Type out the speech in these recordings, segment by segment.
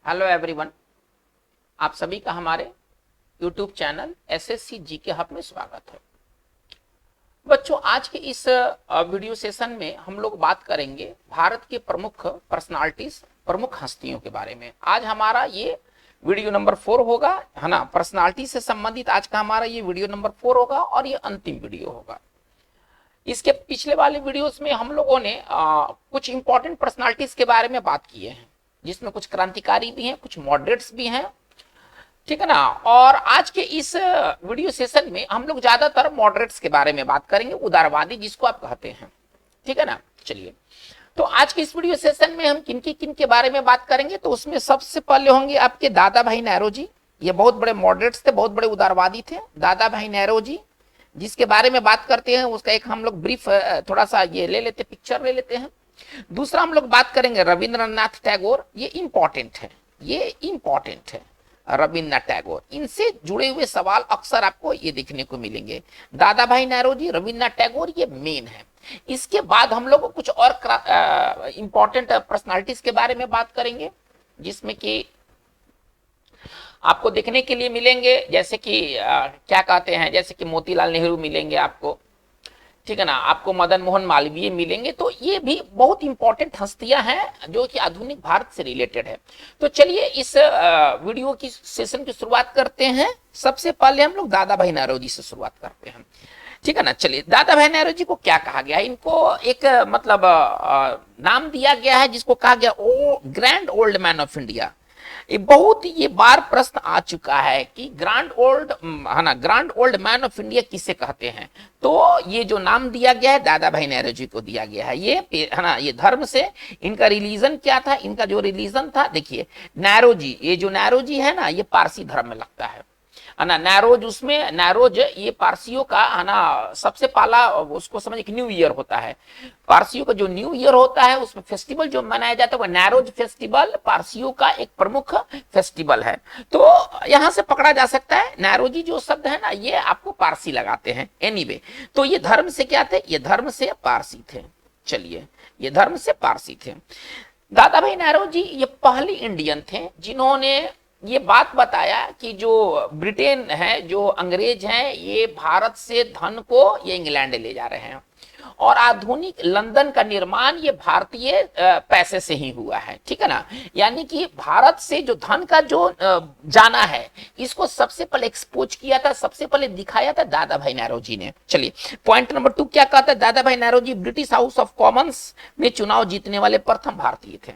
Hello everyone, आप सभी का हमारे YouTube channel SSC GK hub में स्वागत है। बच्चों, आज के इस वीडियो सेशन में हम लोग बात करेंगे भारत के प्रमुख पर्सनालिटीज, प्रमुख हस्तियों के बारे में। आज हमारा ये वीडियो नंबर 4 होगा, है ना। पर्सनालिटी से संबंधित आज का हमारा ये वीडियो नंबर 4 होगा और ये अंतिम वीडियो होगा। इसके पिछले वाले वीडियोस में हम लोगों ने कुछ इंपॉर्टेंट पर्सनालिटीज के बारे में बात किए हैं, जिसमें कुछ क्रांतिकारी भी हैं, कुछ मॉडरेट्स भी हैं, ठीक है ना। और आज के इस वीडियो सेशन में हम लोग ज्यादातर मॉडरेट्स के बारे में बात करेंगे, उदारवादी जिसको आप कहते हैं, ठीक है ना। चलिए, तो आज के इस वीडियो सेशन में हम किन के बारे में बात करेंगे, तो उसमें सबसे पहले होंगे आपके दादा भाई नेहरू जी। ये बहुत बड़े मॉडरेट्स थे, बहुत बड़े उदारवादी थे, दादा भाई नेहरू जी, जिसके बारे में बात करते हैं उसका एक हम लोग ब्रीफ थोड़ा सा ये ले लेते, पिक्चर ले लेते हैं। दूसरा हम लोग बात करेंगे रविंद्रनाथ टैगोर। ये इंपॉर्टेंट है, ये इंपॉर्टेंट है, रविंद्रनाथ टैगोर। इनसे जुड़े हुए सवाल अक्सर आपको ये देखने को मिलेंगे। दादा भाई नेहरू जी, रविंद्रनाथ टैगोर, ये मेन है। इसके बाद हम लोग कुछ और इंपॉर्टेंट पर्सनालिटीज के बारे में बात करेंगे, जिसमें कि आपको देखने के लिए मिलेंगे, जैसे कि क्या कहते हैं, जैसे कि मोतीलाल नेहरू मिलेंगे आपको, ठीक है ना। आपको मदन मोहन मालवीय मिलेंगे। तो ये भी बहुत इंपॉर्टेंट हस्तियां हैं जो कि आधुनिक भारत से रिलेटेड है। तो चलिए इस वीडियो की सेशन की शुरुआत करते हैं। सबसे पहले हम लोग दादा भाई नेहरू जी से शुरुआत करते हैं, ठीक है ना। चलिए, दादा भाई नेहरू जी को क्या कहा गया है? इनको एक मतलब नाम दिया गया है जिसको कहा गया O grand old man of India. ये बार प्रश्न आ चुका है कि ग्रैंड ओल्ड, है ना, grand old man of India किसे कहते हैं? तो ये जो नाम दिया गया है दादा भाई नेहरू जी को दिया गया है। ये, है ना, ये धर्म से, इनका रिलीजन क्या था? इनका जो रिलीजन था, देखिए नेहरू जी, ये जो नेहरू जी है ना, ये पारसी धर्म में लगता है ना। नैरोज, उसमें नैरोज ये पारसियों का, है ना, सबसे पहला उसको समझ एक न्यू ईयर होता है। पारसियों का जो न्यू ईयर होता है उसमें फेस्टिवल जो मनाया जाता है वो नैरोज फेस्टिवल पारसियों का एक प्रमुख फेस्टिवल है। तो यहां से पकड़ा जा सकता है नैरोजी जो शब्द है ना, ये आपको पारसी लगाते हैं। एनीवे, तो ये धर्म से क्या थे? ये धर्म से पारसी थे। चलिए, ये धर्म से पारसी थे। दादा भाई नेहरू जी ये पहले इंडियन थे जिन्होंने ये बात बताया कि जो ब्रिटेन है, जो अंग्रेज हैं, ये भारत से धन को ये इंग्लैंड ले जा रहे हैं और आधुनिक लंदन का निर्माण ये भारतीय पैसे से ही हुआ है, ठीक है ना। यानी कि भारत से जो धन का जो जाना है, इसको सबसे पहले एक्सपोज किया था, सबसे पहले दिखाया था दादा भाई नेहरू जी ने। चलिए, पॉइंट नंबर 2 क्या कहता है? दादा भाई Nehru ji British house of Commons में चुनाव जीतने वाले प्रथम भारतीय थे,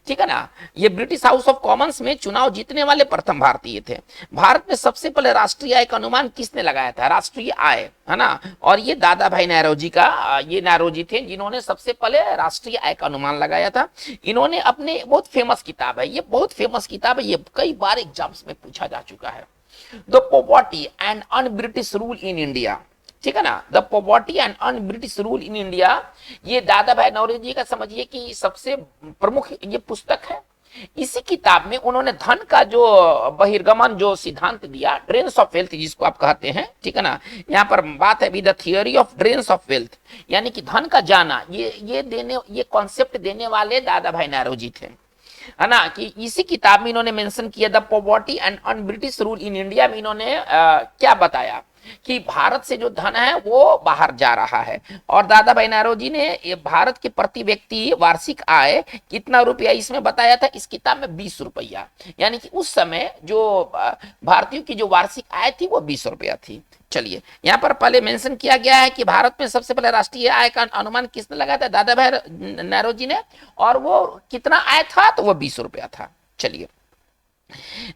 ठीक है ना। ये ब्रिटिश हाउस ऑफ कॉमन्स में चुनाव जीतने वाले प्रथम भारतीय थे। भारत में सबसे पहले राष्ट्रीय आय का अनुमान किसने लगाया था? राष्ट्रीय आय, है ना। और ये दादा भाई नेहरू जी का, ये नेहरू जी थे जिन्होंने सबसे पहले राष्ट्रीय आय का अनुमान लगाया था। इन्होंने अपने, बहुत फेमस किताब है ये, बहुत फेमस किताब है ये, कई बार एग्जाम्स में पूछा जा चुका है, the poverty and un British rule in India, ठीक है ना। The poverty and un British rule in India, ये दादा भाई नेहरू जी का समझिए कि सबसे प्रमुख ये पुस्तक है। इसी किताब में उन्होंने धन का जो बहिर्गमन जो सिद्धांत दिया, ड्रेन्स ऑफ वेल्थ जिसको आप कहते हैं, ठीक है ना। यहाँ पर बात है with the theory of drains of wealth, यानी कि धन का जाना, ये कॉन्सेप्ट देने वाले दादा भाई नेहरू जी थे, है ना। कि इसी किताब में इन्होंने मेंशन किया the poverty and un British rule in India में इन्होंने क्या बताया कि भारत से जो धन है वो बाहर जा रहा है। और दादा भाई नेहरू जी ने ये भारत के प्रति व्यक्ति वार्षिक आय कितना रुपया इसमें बताया था, इस किताब में 20 रुपया। यानी कि उस समय जो भारतीयों की जो वार्षिक आय थी वो 20 रुपया थी। चलिए, यहाँ पर पहले मेंशन किया गया है कि भारत में सबसे पहले राष्ट्रीय आय का अनुमान किसने लगाया था? दादा भाई नेहरू जी ने। और वो कितना आय था? तो वो 20 रुपया था। चलिए,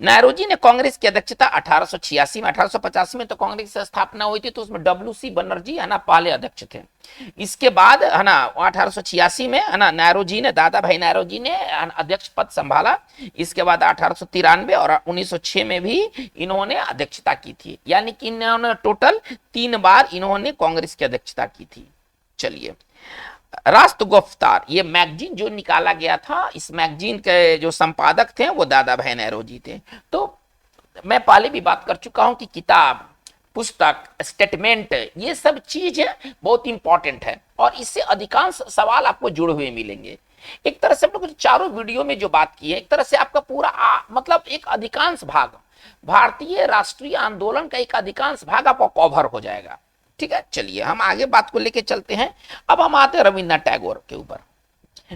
नेहरू जी ने कांग्रेस की अध्यक्षता 1886 में, 1885 में तो कांग्रेस की स्थापना हुई थी, तो उसमें डब्ल्यू.सी. बनर्जी, है ना, पहले अध्यक्ष थे। इसके बाद, है ना, 1886 में, है ना, नेहरू जी ने, दादा भाई नेहरू जी ने अध्यक्ष पद संभाला। इसके बाद 1893 और 1906 में भी इन्होंने अध्यक्षता की थी। यानी कि इन्होंने टोटल 3 बार इन्होंने कांग्रेस की अध्यक्षता की थी। चलिए, राष्ट्र गुफ्तार, ये मैगजीन जो निकाला गया था, इस मैगजीन के जो संपादक थे वो दादा भाई नेहरू जी थे। तो मैं पहले भी बात कर चुका हूं कि किताब, पुस्तक, स्टेटमेंट, ये सब चीज बहुत इंपॉर्टेंट है और इससे अधिकांश सवाल आपको जुड़े हुए मिलेंगे। एक तरह से हम लोग चारों वीडियो में जो बात की है, एक तरह से आपका पूरा मतलब एक अधिकांश भाग भारतीय राष्ट्रीय आंदोलन का एक अधिकांश भाग आपका कवर हो जाएगा। ठीक है, चलिए हम आगे बात को लेके चलते हैं। अब हम आते हैं रविन्द्रनाथ टैगोर के ऊपर।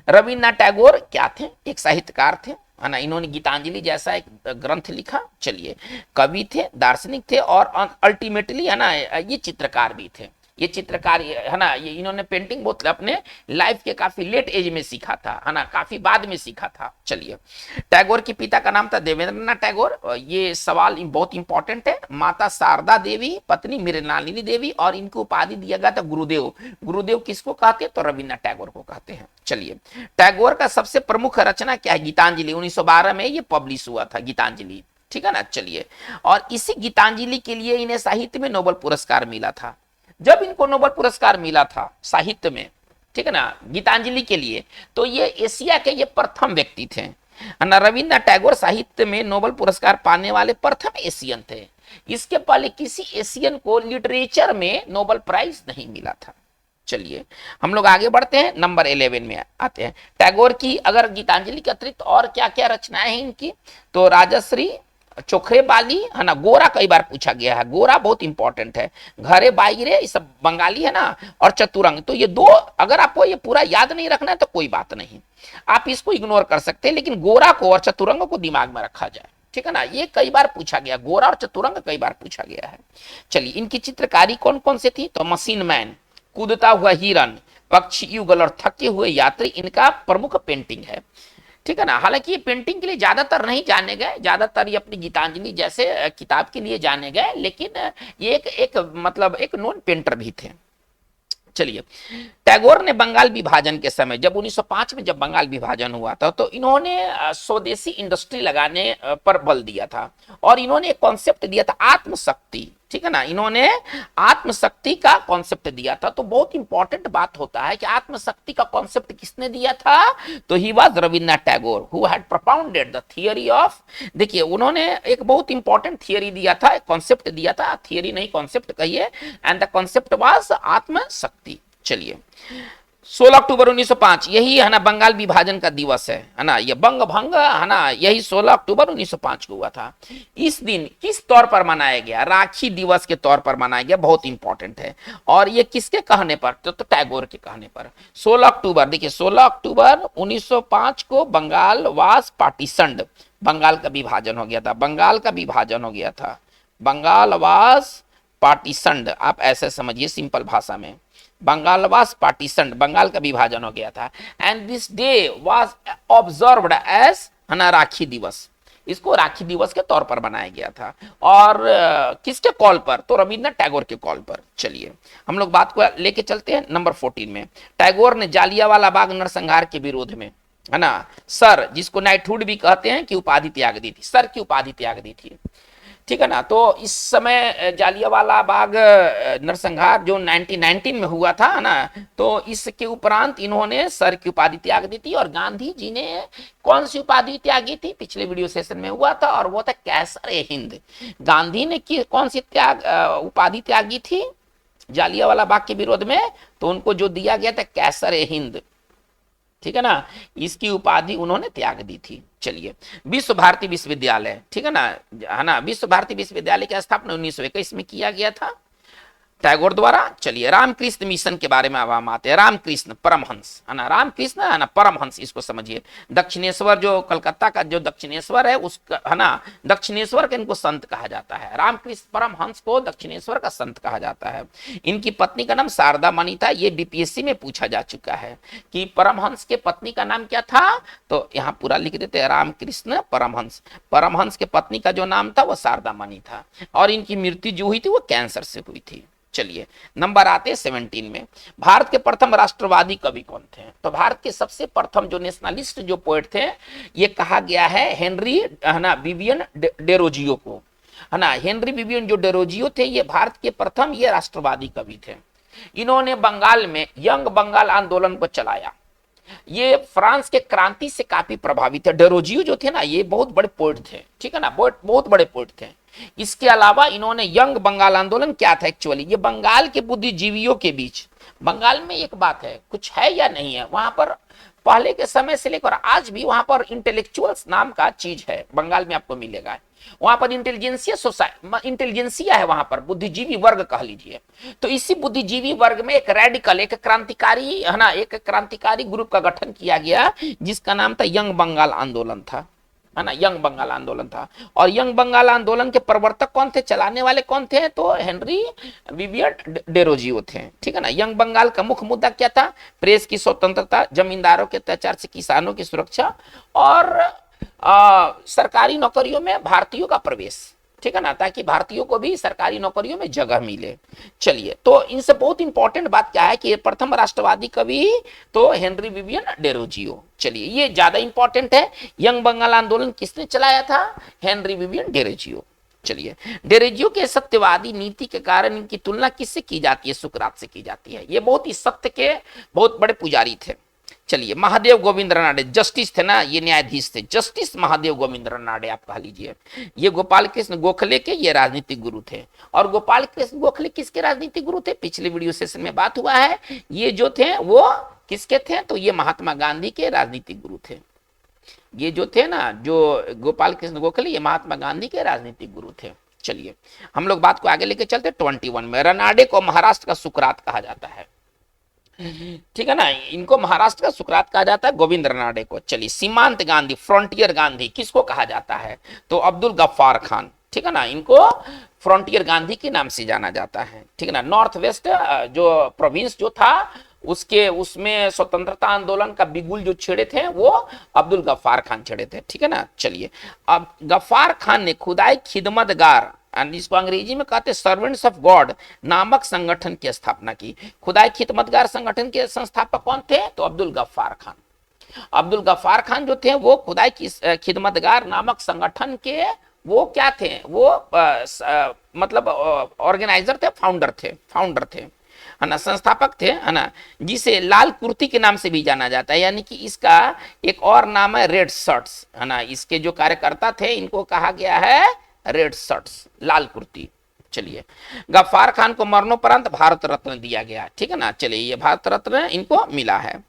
रविन्द्रनाथ टैगोर क्या थे? एक साहित्यकार थे, है ना। इन्होंने गीतांजलि जैसा एक ग्रंथ लिखा। चलिए, कवि थे, दार्शनिक थे और अल्टीमेटली, है ना, ये चित्रकार भी थे। ये चित्रकार, है ना, ये इन्होंने पेंटिंग बहुत अपने लाइफ के काफी लेट एज में सीखा था, है ना, काफी बाद में सीखा था। चलिए, टैगोर के पिता का नाम था देवेंद्रनाथ टैगोर। ये सवाल बहुत इंपॉर्टेंट है। माता शारदा देवी, पत्नी मृणालिनी देवी, और इनको उपाधि दिया गया था गुरुदेव। गुरुदेव किसको कहते हैं? तो रविन्द्रनाथ टैगोर को कहते हैं। चलिए, टैगोर का सबसे प्रमुख रचना क्या है? गीतांजलि। 1912 में ये पब्लिश हुआ था, गीतांजलि। ठीक है ना। चलिए, और इसी गीतांजलि के लिए इन्हें साहित्य में नोबेल पुरस्कार मिला था। जब इनको नोबेल पुरस्कार मिला था साहित्य में, ठीक है ना, गीतांजलि के लिए, तो ये एशिया के ये प्रथम व्यक्ति थे, है ना। रविन्द्रनाथ टैगोर साहित्य में नोबेल पुरस्कार पाने वाले प्रथम एशियन थे। इसके पहले किसी एशियन को लिटरेचर में नोबेल प्राइज नहीं मिला था। चलिए, हम लोग आगे बढ़ते हैं, नंबर 11 में आते हैं। टैगोर की अगर गीतांजलि के अतिरिक्त और क्या क्या रचनाएं हैं इनकी, तो राजश्री, चोखरे बाली, है ना, गोरा कई बार पूछा गया है, गोरा बहुत इंपॉर्टेंट है, घरे बाईरे, ये सब बंगाली है ना, और चतुरंग। तो ये दो अगर आपको ये पूरा याद नहीं रखना है तो कोई बात नहीं, आप इसको इग्नोर कर सकते हैं, लेकिन गोरा को और चतुरंग को दिमाग में रखा जाए। ठीक है ना, ये कई बार पूछा गया, गोरा और चतुरंग कई बार पूछा गया है। चलिए, इनकी चित्रकारी कौन कौन से थी? तो मशीन मैन, कूदता हुआ हिरन, पक्षी युगल और थके हुए यात्री इनका प्रमुख पेंटिंग है। ठीक है ना। हालांकि ये पेंटिंग के लिए ज्यादातर नहीं जाने गए, ज्यादातर ये अपनी गीतांजलि जैसे किताब के लिए जाने गए, लेकिन ये एक मतलब एक नॉन पेंटर भी थे। चलिए, टैगोर ने बंगाल विभाजन के समय, जब 1905 में जब बंगाल विभाजन हुआ था, तो इन्होंने स्वदेशी इंडस्ट्री लगाने पर बल दिया था, और इन्होंने एक कॉन्सेप्ट दिया था आत्मशक्ति। ठीक है ना, इन्होंने आत्मशक्ति का कॉन्सेप्ट दिया था। तो बहुत इंपॉर्टेंट बात होता है कि आत्मशक्ति का कॉन्सेप्ट किसने दिया था? तो he was Rabindranath Tagore, who had propounded the theory of, देखिए, उन्होंने एक बहुत इंपॉर्टेंट थियरी दिया था, एक कॉन्सेप्ट दिया था, थियरी नहीं कॉन्सेप्ट कहिए, एंड द कॉन्सेप्ट वाज आत्मशक्ति। चलिए, 16 अक्टूबर 1905, यही, है ना, बंगाल विभाजन का दिवस है ना, ये बंग भंग, है ना, यही 16 अक्टूबर 1905 को हुआ था। इस दिन किस तौर पर मनाया गया? राखी दिवस के तौर पर मनाया गया, बहुत इंपॉर्टेंट है। और ये किसके कहने पर? तो टैगोर के कहने पर। 16 अक्टूबर, देखिए, 16 अक्टूबर 1905 को बंगाल वाज पार्टीशन्ड, बंगाल का विभाजन हो गया था, बंगाल का विभाजन हो गया था, बंगाल वाज पार्टीशन्ड, आप ऐसे समझिए सिंपल भाषा में, बंगाल वाज पार्टीशन, बंगाल का विभाजन हो गया था। And this day was observed as, है ना, राखी दिवस, इसको राखी दिवस के तौर पर बनाया गया था। और किसके कॉल पर? तो रविन्द्रनाथ टैगोर के कॉल पर। चलिए, हम लोग बात को लेके चलते हैं नंबर 14 में। टैगोर ने जालियांवाला बाग नरसंहार के विरोध में, है ना, सर, जिसको नाइटहुड भी कहते हैं, कि उपाधि त्याग दी थी, सर की उपाधि त्याग दी थी। ठीक है ना। तो इस समय जालियांवाला बाग नरसंहार जो 1919 में हुआ था ना, तो इसके उपरांत इन्होंने सर की उपाधि त्याग दी थी। और गांधी जी ने कौन सी उपाधि त्यागी थी? पिछले वीडियो सेशन में हुआ था, और वो था कैसर ए हिंद। गांधी ने कौन सी उपाधि त्यागी थी जालियांवाला बाग के विरोध में? तो उनको जो दिया गया था कैसर ए हिंद, ठीक है ना, इसकी उपाधि उन्होंने त्याग दी थी। चलिए, विश्व भारती विश्वविद्यालय, ठीक है ना, विश्व भारती विश्वविद्यालय की स्थापना 1921 में किया गया था टैगोर द्वारा। चलिए, रामकृष्ण मिशन के बारे में अब हम आते हैं। रामकृष्ण परमहंस, है ना, रामकृष्ण, है ना, परमहंस, इसको समझिए। दक्षिणेश्वर, जो कलकत्ता का जो दक्षिणेश्वर है, उसका, है ना, दक्षिणेश्वर का इनको संत कहा जाता है। रामकृष्ण परमहंस को दक्षिणेश्वर का संत कहा जाता है। इनकी पत्नी का नाम शारदा मणि था। ये बीपीएससी में पूछा जा चुका है कि परमहंस के पत्नी का नाम क्या था, तो यहाँ पूरा लिख देते हैं, रामकृष्ण परमहंस। परमहंस के पत्नी का जो नाम था वो शारदा मणि था, और इनकी मृत्यु जो हुई थी वो कैंसर से हुई थी। चलिए, नंबर आते हैं 17 में। भारत के प्रथम राष्ट्रवादी कवि कौन थे? तो भारत के सबसे प्रथम जो नेशनलिस्ट जो पोएट थे, ये कहा गया है हेनरी, है ना, विवियन डेरोजियो को, है ना। हेनरी विवियन जो डेरोजियो थे, ये भारत के प्रथम ये राष्ट्रवादी कवि थे। इन्होंने बंगाल में यंग बंगाल आंदोलन को चलाया। ये फ्रांस के क्रांति से काफी प्रभावित है। डेरोजियो जो थे ना, ये बहुत बड़े पोएट थे, ठीक है ना, बहुत बड़े पोएट थे। इसके अलावा इन्होंने यंग बंगाल आंदोलन क्या था एक्चुअली, ये बंगाल के बुद्धिजीवियों के बीच, बंगाल में एक बात है, कुछ है या नहीं है, वहां पर पहले के समय से लेकर आज भी वहां पर इंटेलेक्चुअल्स नाम का चीज है, बंगाल में आपको मिलेगा। वहां पर इंटेलिजेंसिया है, वहां पर बुद्धिजीवी वर्ग कह लीजिए। तो इसी बुद्धिजीवी वर्ग में एक रेडिकल, एक क्रांतिकारी है ना, एक क्रांतिकारी ग्रुप का गठन किया गया जिसका नाम था यंग बंगाल आंदोलन था, है ना, यंग बंगाल आंदोलन था। और यंग बंगाल आंदोलन के प्रवर्तक कौन थे, चलाने वाले कौन थे, तो हेनरी विवियन डेरोजियो थे। ठीक है ना। यंग बंगाल का मुख्य मुद्दा क्या था, प्रेस की स्वतंत्रता, जमींदारों के अत्याचार से किसानों की सुरक्षा और सरकारी नौकरियों में भारतीयों का प्रवेश। ठीक है ना, ताकि भारतीयों को भी सरकारी नौकरियों में जगह मिले। चलिए, तो इनसे बहुत इंपॉर्टेंट बात क्या है कि ये प्रथम राष्ट्रवादी कवि तो हेनरी विवियन डेरोजियो। चलिए, ये ज्यादा इंपॉर्टेंट है। यंग बंगाल आंदोलन किसने चलाया था, हेनरी विवियन डेरोजियो। चलिए, डेरोजियो के सत्यवादी नीति के कारण इनकी तुलना किससे की जाती है, सुकरात से की जाती है। ये बहुत ही सत्य के बहुत बड़े पुजारी थे। चलिए, महादेव गोविंद रानडे जस्टिस थे ना, ये न्यायाधीश थे, जस्टिस महादेव गोविंद रानडे आप कह लीजिए। ये गोपाल कृष्ण गोखले के ये राजनीतिक गुरु थे। और गोपाल कृष्ण गोखले किसके राजनीतिक गुरु थे, पिछले वीडियो सेशन में बात हुआ है। ये जो थे वो किसके थे, तो ये महात्मा गांधी के राजनीतिक गुरु थे। ये जो थे ना, जो गोपाल कृष्ण गोखले, ये महात्मा गांधी के राजनीतिक गुरु थे। चलिए, हम लोग बात को आगे लेके चलते। 21 में रानडे को महाराष्ट्र का सुकरात कहा जाता है। ठीक है ना, इनको महाराष्ट्र का सुकरात कहा जाता है, गोविंद रानडे को। चलिए, सीमांत गांधी, फ्रंटियर गांधी किसको कहा जाता है, तो अब्दुल गफ्फार खान। ठीक है ना, इनको फ्रंटियर गांधी के नाम से जाना जाता है। ठीक है ना, नॉर्थ वेस्ट जो प्रोविंस जो था उसमें स्वतंत्रता आंदोलन का बिगुल जो छेड़े थे वो अब्दुल गफ्फार खान छेड़े थे। ठीक है ना। चलिए, अब गफ्फार खान ने खुदाई खिदमतगार, जिसको अंग्रेजी में कहते हैं सर्वेंट्स ऑफ गॉड नामक संगठन की स्थापना की। खुदाई खिदमतगार संगठन के संस्थापक कौन थे, तो अब्दुल गफ्फार खान। अब्दुल गफ्फार खान जो थे वो खुदाई खिदमतगार नामक संगठन के वो क्या थे, वो मतलब ऑर्गेनाइजर थे, फाउंडर थे, है ना, संस्थापक थे, है ना, जिसे लाल कुर्ती के नाम से भी जाना जाता है। यानी कि इसका एक और नाम है रेड शर्ट्स, है ना। इसके जो कार्यकर्ता थे इनको कहा गया है रेड शर्ट्स, लाल कुर्ती। चलिए, गफ्फार खान को मरणोपरांत भारत रत्न दिया गया। ठीक है ना। चलिए, ये भारत रत्न इनको मिला है।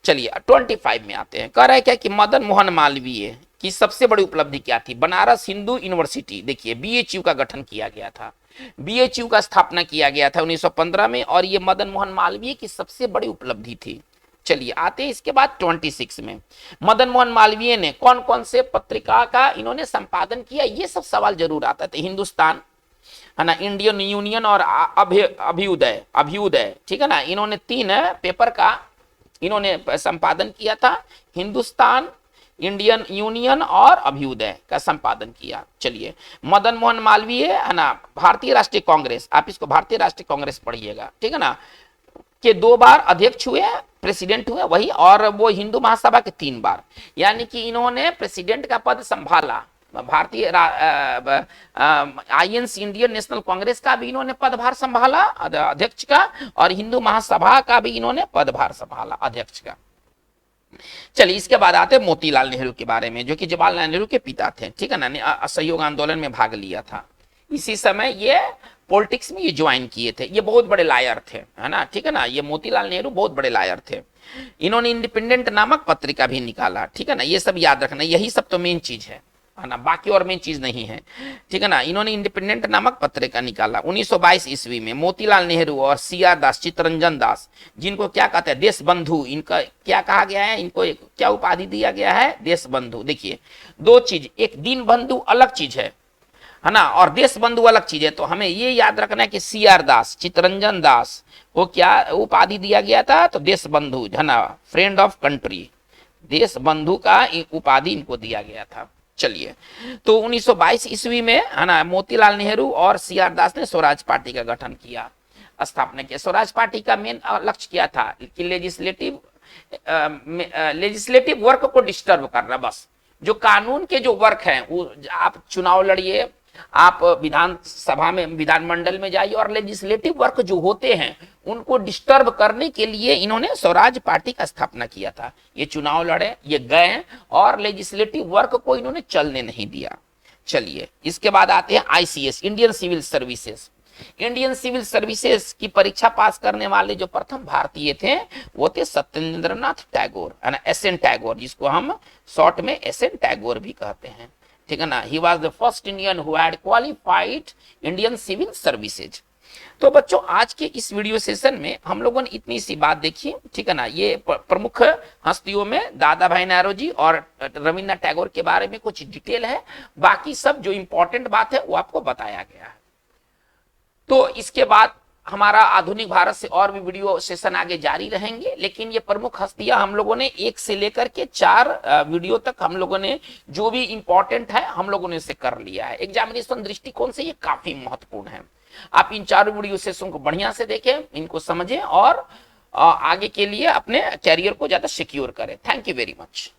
चलिए, 25 में आते हैं। कह रहे क्या कि मदन मोहन मालवीय की सबसे बड़ी उपलब्धि क्या थी, बनारस हिंदू यूनिवर्सिटी। देखिए, बीएचयू का गठन किया गया था, बीएचयू का स्थापना किया गया था 1915 में, और ये मदन मोहन मालवीय की सबसे बड़ी उपलब्धि थी। चलिए, आते हैं इसके बाद 26 में। मदन मोहन मालवीय ने कौन कौन से पत्रिका का इन्होंने संपादन किया, ये सब सवाल जरूर आता था। हिंदुस्तान, है ना, इंडियन यूनियन और अभ्युदय। ठीक है ना, इन्होंने 3 पेपर का इन्होंने संपादन किया था। हिंदुस्तान, इंडियन यूनियन और अभ्युदय का संपादन किया। चलिए, मदन मोहन मालवीय, है ना, भारतीय राष्ट्रीय कांग्रेस, आप इसको भारतीय राष्ट्रीय कांग्रेस पढ़िएगा। ठीक है ना, के 2 बार अध्यक्ष हुए, प्रेसिडेंट हुए वही, और वो हिंदू महासभा के 3 बार। यानी कि इन्होंने प्रेसिडेंट का पद संभाला, भारतीय आईएनसी इंडियन नेशनल कांग्रेस का भी इन्होंने पदभार संभाला अध्यक्ष का, और हिंदू महासभा का भी इन्होंने पदभार संभाला अध्यक्ष का। चलिए, इसके बाद आते हैं मोतीलाल नेहरू के बारे में, जो कि जवाहरलाल नेहरू के पिता थे। ठीक है ना, असहयोग आंदोलन में भाग लिया था। इसी समय ये पॉलिटिक्स में ये ज्वाइन किए थे। ये बहुत बड़े लायर थे, है ना। ठीक है ना, ये मोतीलाल नेहरू बहुत बड़े लायर थे। इन्होंने इंडिपेंडेंट नामक पत्रिका भी निकाला। ठीक है ना, ये सब याद रखना, यही सब तो मेन चीज है ना, बाकी और मेन चीज नहीं है। ठीक है ना, इन्होंने इंडिपेंडेंट नामक पत्रिका निकाला 1922 ईस्वी में। मोतीलाल नेहरू और सीआर दास, चित्तरंजन दास, जिनको क्या कहते हैं देश बंधु, इनका क्या कहा गया है, इनको क्या उपाधि दिया गया है, देश बंधु। देखिए, 2 चीज, एक दीन बंधु अलग चीज है ना, और देश बंधु अलग चीज है। तो हमें ये याद रखना है कि सीआर दास, चित्तरंजन दास को क्या उपाधि दिया गया था, तो देश बंधु, है ना, फ्रेंड ऑफ कंट्री, देश बंधु का उपाधि इनको दिया गया था। चलिए, तो 1922 ईस्वी में, है ना, मोतीलाल नेहरू और सीआर दास ने स्वराज पार्टी का गठन किया, स्थापना किया। स्वराज पार्टी का मेन लक्ष्य क्या था कि लेजिस्लेटिव वर्क को डिस्टर्ब करना। बस जो कानून के जो वर्क हैं, वो आप चुनाव लड़िए, आप विधानसभा में, विधानमंडल में जाइए, और लेजिस्लेटिव वर्क जो होते हैं उनको डिस्टर्ब करने के लिए इन्होंने स्वराज पार्टी का स्थापना किया था। ये चुनाव लड़े, ये गए, और लेजिस्लेटिव वर्क को इन्होंने चलने नहीं दिया। चलिए, इसके बाद आते हैं ICS, Indian civil services. Indian civil services की परीक्षा पास करने वाले जो प्रथम भारतीय थे वो थे सत्येंद्रनाथ टैगोर, है ना, SN टैगोर, जिसको हम शॉर्ट में SN टैगोर भी कहते हैं, ठीक है ना। He was the first Indian who had qualified Indian civil services. तो बच्चों आज के इस वीडियो सेशन में हम लोगों ने इतनी सी बात देखी, ठीक है ना। ये प्रमुख हस्तियों में दादा भाई नौरोजी और रविन्द्रनाथ टैगोर के बारे में कुछ डिटेल है, बाकी सब जो इंपॉर्टेंट बात है वो आपको बताया गया है। तो इसके बाद हमारा आधुनिक भारत से और भी वीडियो सेशन आगे जारी रहेंगे, लेकिन ये प्रमुख हस्तियां हम लोगों ने 1 से लेकर के 4 वीडियो तक हम लोगों ने जो भी इंपॉर्टेंट है हम लोगों ने इसे कर लिया है। एग्जामिनेशन दृष्टिकोण से ये काफी महत्वपूर्ण है। आप इन 4 वीडियो सेशन को बढ़िया से देखें, इनको समझें और आगे के लिए अपने कैरियर को ज्यादा सिक्योर करें। Thank you very much.